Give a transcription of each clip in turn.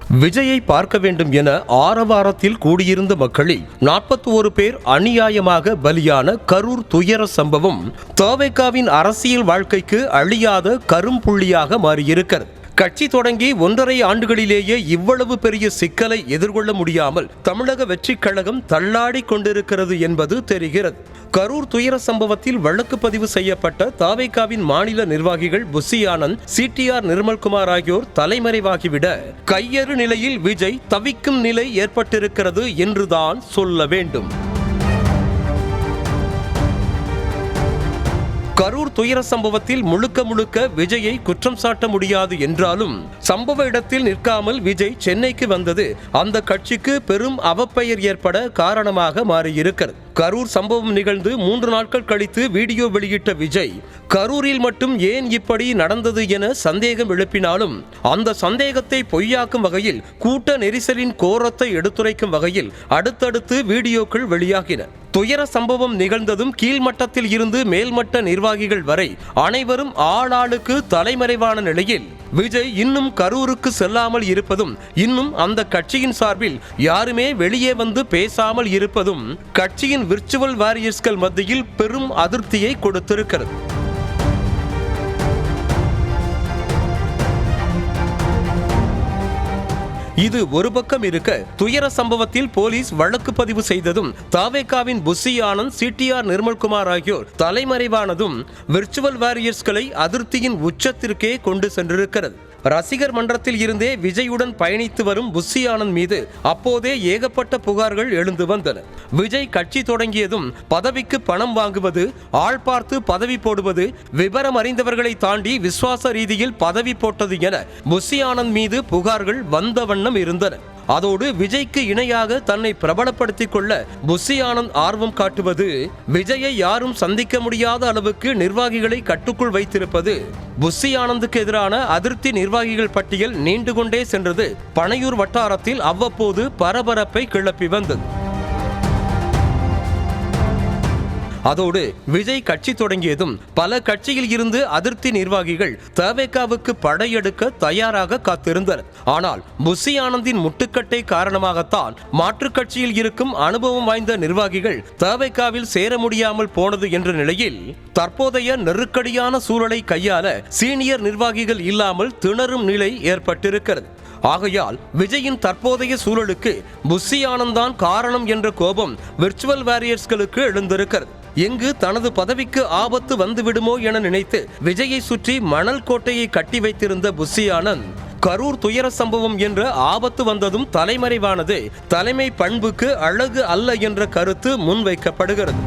விஜயை பார்க்க வேண்டும் என ஆரவாரத்தில் கூடியிருந்த மக்களில் 41 பேர் அநியாயமாக பலியான கரூர் துயர சம்பவம் தவேகாவின் அரசியல் வாழ்க்கைக்கு அழியாத கரும்புள்ளியாக மாறியிருக்கிறது. கட்சி தொடங்கி 1.5 ஆண்டுகளிலேயே இவ்வளவு பெரிய சிக்கலை எதிர்கொள்ள முடியாமல் தமிழக வெற்றிக் கழகம் தள்ளாடி கொண்டிருக்கிறது என்பது தெரிகிறது. கரூர் துயர சம்பவத்தில் வழக்கு பதிவு செய்யப்பட்ட தவேகாவின் மாநில நிர்வாகிகள் புசி ஆனந்த், சிடிஆர் நிர்மல்குமார் ஆகியோர் தலைமறைவாகிவிட கையறு நிலையில் விஜய் தவிக்கும் நிலை ஏற்பட்டிருக்கிறது என்றுதான் சொல்ல வேண்டும். கரூர் துயர சம்பவத்தில் முழுக்க விஜயை குற்றம் சாட்ட முடியாது என்றாலும் சம்பவ இடத்தில் நிற்காமல் விஜய் சென்னைக்கு வந்தது அந்த கட்சிக்கு பெரும் அவப்பெயர் ஏற்பட காரணமாக மாறியிருக்கிறது. கரூர் சம்பவம் நிகழ்ந்து 3 நாட்கள் கழித்து வீடியோ வெளியிட்ட விஜய் கரூரில் மட்டும் ஏன் இப்படி நடந்தது என சந்தேகம் எழுப்பினாலும் அந்த சந்தேகத்தை பொய்யாக்கும் வகையில் கூட்ட நெரிசலின் கோரத்தை எடுத்துரைக்கும் வகையில் அடுத்தடுத்து வீடியோக்கள் வெளியாகின. துயர சம்பவம் நிகழ்ந்ததும் கீழ்மட்டத்தில் இருந்து மேல்மட்ட நிர்வாகிகள் வரை அனைவரும் ஆளாளுக்கு தலைமறைவான நிலையில் விஜய் இன்னும் கரூருக்கு செல்லாமல் இருப்பதும், இன்னும் அந்த கட்சியின் சார்பில் யாருமே வெளியே வந்து பேசாமல் இருப்பதும் கட்சியின் விர்ச்சுவல் வாரியர்ஸ்கள் மத்தியில் பெரும் அதிருப்தியை கொடுத்திருக்கிறது. இது ஒரு பக்கம் இருக்க, துயர சம்பவத்தில் போலீஸ் வழக்கு பதிவு செய்ததும் தவேகாவின் புசி ஆனந்த், சிடிஆர் நிர்மல்குமார் ஆகியோர் தலைமறைவானதும் விர்ச்சுவல் வாரியர்ஸ்களை அதிருப்தியின் உச்சத்திற்கே கொண்டு சென்றிருக்கிறது. ரசிகர் மன்றத்தில் இருந்தே விஜயுடன் பயணித்து வரும் புசி ஆனந்த் மீது அப்போதே ஏகப்பட்ட புகார்கள் எழுந்து வந்தன. விஜய் கட்சி தொடங்கியதும் பதவிக்கு பணம் வாங்குவது, ஆள் பார்த்து பதவி போடுவது, விபரம் அறிந்தவர்களை தாண்டி விசுவாச ரீதியில் பதவி போட்டது என புசி ஆனந்த் மீது புகார்கள் வந்த வண்ணம் இருந்தன. அதோடு விஜய்க்கு இணையாக தன்னை பிரபலப்படுத்திக் கொள்ள புசி ஆனந்த் ஆர்வம் காட்டுவது, விஜயை யாரும் சந்திக்க முடியாத அளவுக்கு நிர்வாகிகளை கட்டுக்குள் வைத்திருப்பது, புசி ஆனந்துக்கு எதிரான அதிருப்தி நிர்வாகிகள் பட்டியல் நீண்டு கொண்டே சென்றது பனையூர் வட்டாரத்தில் அவ்வப்போது பரபரப்பை கிளப்பி வந்தது. அதோடு விஜய் கட்சி தொடங்கியதும் பல கட்சியில் இருந்து அதிருப்தி நிர்வாகிகள் தவேகாவுக்கு படையெடுக்க தயாராக காத்திருந்தனர். ஆனால் புசி ஆனந்தின் முட்டுக்கட்டை காரணமாகத்தான் மாற்றுக் கட்சியில் இருக்கும் அனுபவம் வாய்ந்த நிர்வாகிகள் தவேகாவில் சேர முடியாமல் போனது என்ற நிலையில் தற்போதைய நெருக்கடியான சூழலை கையாள சீனியர் நிர்வாகிகள் இல்லாமல் திணறும் நிலை ஏற்பட்டிருக்கிறது. ஆகையால் விஜயின் தற்போதைய சூழலுக்கு புசி ஆனந்த் தான் காரணம் என்ற கோபம் விர்ச்சுவல் வாரியர்ஸ்களுக்கு எழுந்திருக்கிறது. எங்கு தனது பதவிக்கு ஆபத்து வந்துவிடுமோ என நினைத்து விஜயை சுற்றி மணல் கோட்டையை கட்டி வைத்திருந்த புசி ஆனந்த் கரூர் துயர சம்பவம் என்ற ஆபத்து வந்ததும் தலைமறைவானது தலைமை பண்புக்கு அழகு அல்ல என்ற கருத்து முன்வைக்கப்படுகிறது.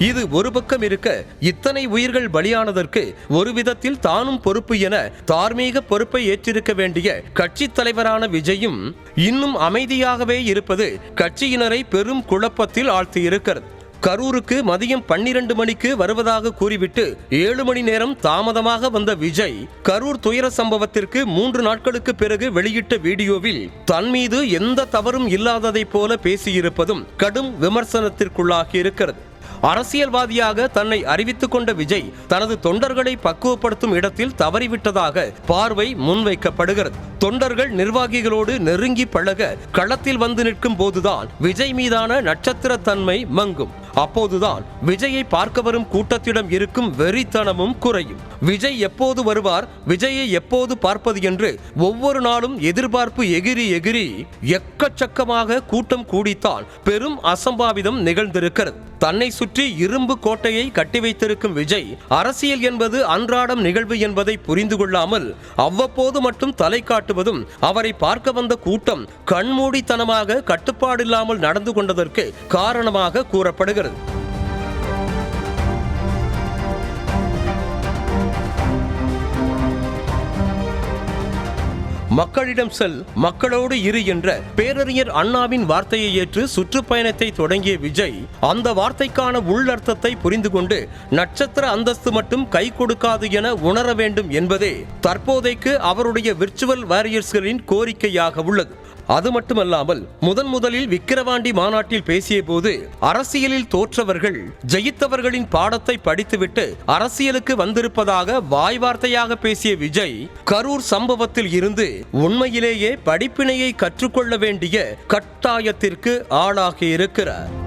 இது ஒரு பக்கம் இருக்க, இத்தனை உயிர்கள் பலியானதற்கு ஒரு விதத்தில் தானும் பொறுப்பு என தார்மீக பொறுப்பை ஏற்றிருக்க வேண்டிய கட்சி தலைவரான விஜயும் இன்னும் அமைதியாகவே இருப்பது கட்சியினரை பெரும் குழப்பத்தில் ஆழ்த்தியிருக்கிறது. கரூருக்கு மதியம் 12 மணிக்கு வருவதாக கூறிவிட்டு 7 மணி நேரம் தாமதமாக வந்த விஜய் கரூர் துயர சம்பவத்திற்கு 3 நாட்களுக்கு பிறகு வெளியிட்ட வீடியோவில் தன் மீது எந்த தவறும் இல்லாததை போல பேசியிருப்பதும் கடும் விமர்சனத்திற்குள்ளாகி இருக்கிறது. அரசியல்வாதியாக தன்னை அறிவித்துக் கொண்ட விஜய் தனது தொண்டர்களை பக்குவப்படுத்தும் இடத்தில் தவறிவிட்டதாக பார்வை முன்வைக்கப்படுகிறது. தொண்டர்கள் நிர்வாகிகளோடு நெருங்கி பழக களத்தில் வந்து நிற்கும் போதுதான் விஜய் மீதான நட்சத்திர தன்மை மங்கும். அப்போதுதான் விஜயை பார்க்க வரும் கூட்டத்திடம் இருக்கும் வெறித்தனமும் குறையும். விஜய் எப்போது வருவார், விஜயை எப்போது பார்ப்பது என்று ஒவ்வொரு நாளும் எதிர்பார்ப்பு எகிரி எக்கச்சக்கமாக கூட்டம் கூடித்தான் பெரும் அசம்பாவிதம் நிகழ்ந்திருக்கிறது. தன்னை சுற்றி இரும்பு கோட்டையை கட்டி வைத்திருக்கும் விஜய் அரசியல் என்பது அன்றாடம் நிகழ்வு என்பதை புரிந்து கொள்ளாமல் அவ்வப்போது மட்டும் தலை காட்டுவதும் அவரை பார்க்க வந்த கூட்டம் கண்மூடித்தனமாக கட்டுப்பாடில்லாமல் நடந்து கொண்டதற்கு காரணமாக கூறப்படுகிறது. மக்களிடம் செல், மக்களோடு இரு என்ற பேரறிஞர் அண்ணாவின் வார்த்தையை ஏற்று சுற்றுப்பயணத்தை தொடங்கிய விஜய் அந்த வார்த்தைக்கான உள்ளர்த்தத்தை புரிந்து கொண்டு நட்சத்திர அந்தஸ்து மட்டும் கை கொடுக்காது என உணர வேண்டும் என்பதே தற்போதைக்கு அவருடைய விர்ச்சுவல் வாரியர்ஸ்களின் கோரிக்கையாக உள்ளது. அது மட்டுமல்லாமல் முதலில் விக்கிரவாண்டி மாநாட்டில் பேசிய போது அரசியலில் தோற்றவர்கள் ஜெயித்தவர்களின் பாடத்தை படித்துவிட்டு அரசியலுக்கு வந்திருப்பதாக வாய் வார்த்தையாக பேசிய விஜய் கரூர் சம்பவத்தில் இருந்து உண்மையிலேயே படிப்பினையை கற்றுக்கொள்ள வேண்டிய கட்டாயத்திற்கு ஆளாகி இருக்கிறார்.